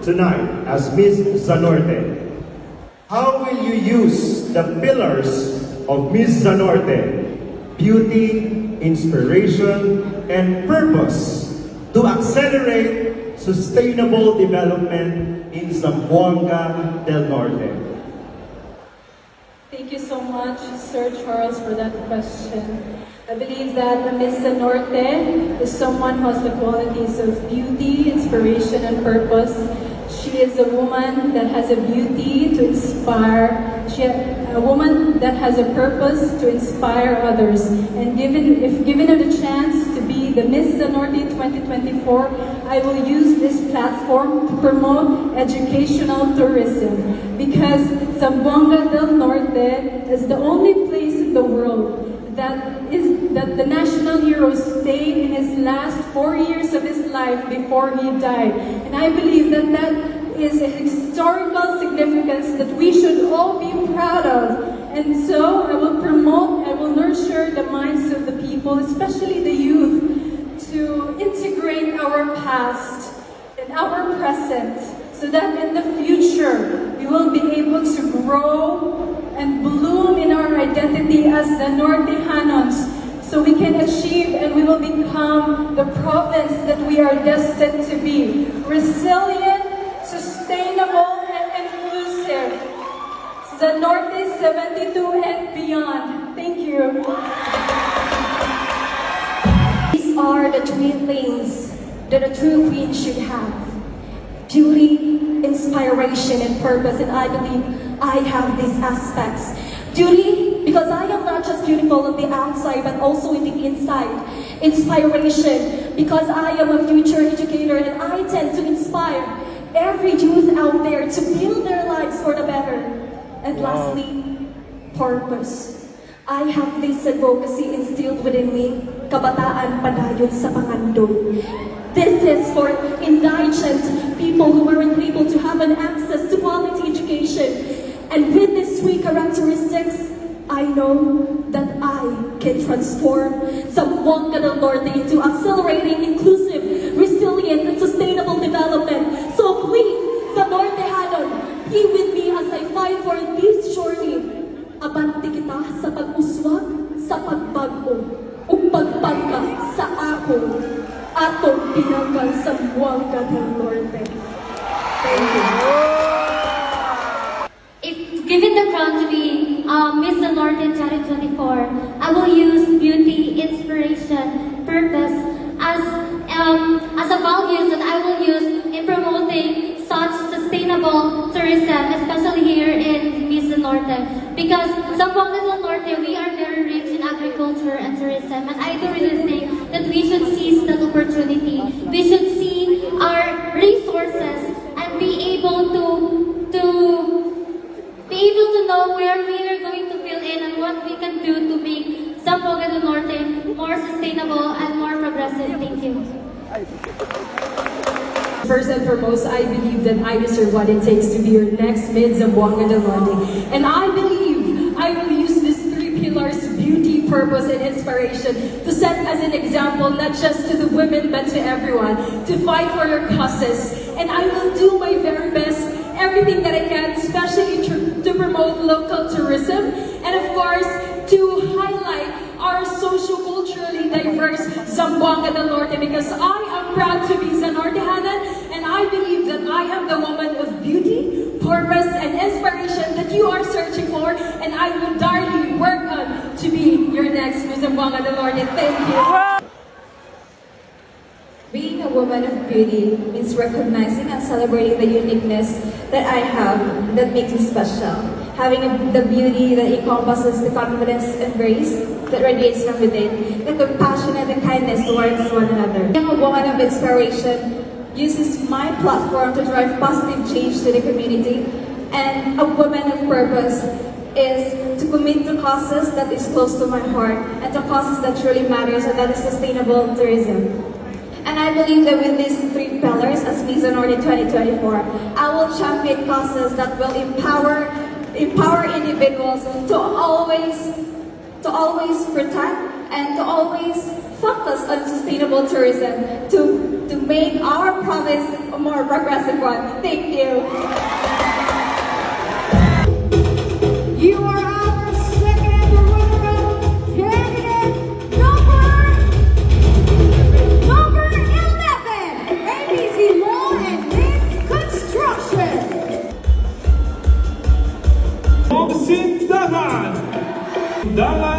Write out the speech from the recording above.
tonight as Miss Zanorte. How will you use the pillars of Miss Zanorte, beauty, inspiration, and purpose to accelerate sustainable development in Zamboanga del Norte? Thank you so much, Sir Charles, for that question. I believe that Miss Zanorte is someone who has the qualities of beauty, inspiration, and purpose. She is a woman that has a beauty to inspire. A woman that has a purpose to inspire others. And if given her the chance to be the Miss Zanorte 2024, I will use this platform to promote educational tourism. Because Zamboanga del Norte is the only place in the world that the national hero stayed in his last 4 years of his life before he died. And I believe that that is a historical significance that we should all be proud of. And so I will nurture the minds of the people, especially the youth, to integrate our past and our present, so that in the future we will be able to grow and bloom in our identity as the Nortejanos, so we can achieve and we will become the province that we are destined to be. Resilient, sustainable, and inclusive. Zanorte 72 and beyond. Thank you. These are the three things that a true queen should have: beauty, inspiration, and purpose. And I believe I have these aspects. Beauty, because I am not just beautiful on the outside, but also in the inside. Inspiration, because I am a future educator and I tend to inspire every youth out there to build their lives for the better. And lastly, purpose. I have this advocacy instilled within me, kabataan padayon sa pangandong. This is for indigent people who weren't able to have an access to quality education. And with these three characteristics, I know that I can transform Zamboanga del Norte into accelerating, inclusive, resilient, and sustainable development. So please, Zanortehanon, be with me as I fight for this journey. Abanti kita sa pag-uswag, sa pagbago, ug pagpagka sa ako, atong pinanggal Zamboanga del Norte. Thank you. If given the crown to be Miss Zanorte 2024, I will use beauty, inspiration, purpose as a values that I will use in promoting such sustainable tourism, especially here in Miss Zanorte. Because Zamboanga del Norte, we are very rich in agriculture and tourism, and I do really think that we should seize that opportunity. We should see our resources and be able to know where we are going to fill in and what we can do to make Zamboanga del Norte more sustainable and more progressive. Thank you. First and foremost, I believe that I deserve what it takes to be your next Miss Zamboanga del Norte. And I believe I will use these three pillars: beauty, purpose, and inspiration, to set as an example, not just to the women, but to everyone, to fight for your causes. And I will do my very best, everything that I can, especially to promote local tourism, and of course, to highlight our socio-culturally diverse Zamboanga del Norte, because I am proud to be Zanortehanan, and I believe that I am the woman of beauty, purpose, and inspiration that you are searching for, and I will darkly work on to be your next Miss Zamboanga del Norte. Thank you. Being a woman of beauty means recognizing and celebrating the uniqueness that I have that makes me special. Having the beauty that encompasses the confidence and grace that radiates from within, the compassion and the kindness towards one another. Being a woman of inspiration uses my platform to drive positive change to the community, and a woman of purpose is to commit to causes that is close to my heart and to causes that truly matters, and that is sustainable tourism. And I believe that with these three pillars as Miss Zanorte 2024, I will champion causes that will empower individuals to always protect and to always focus on sustainable tourism to make our province a more progressive one. Thank you. You are our second runner-up candidate, number 11, ABC Law and Link Construction. Bongsin Davan, Dalan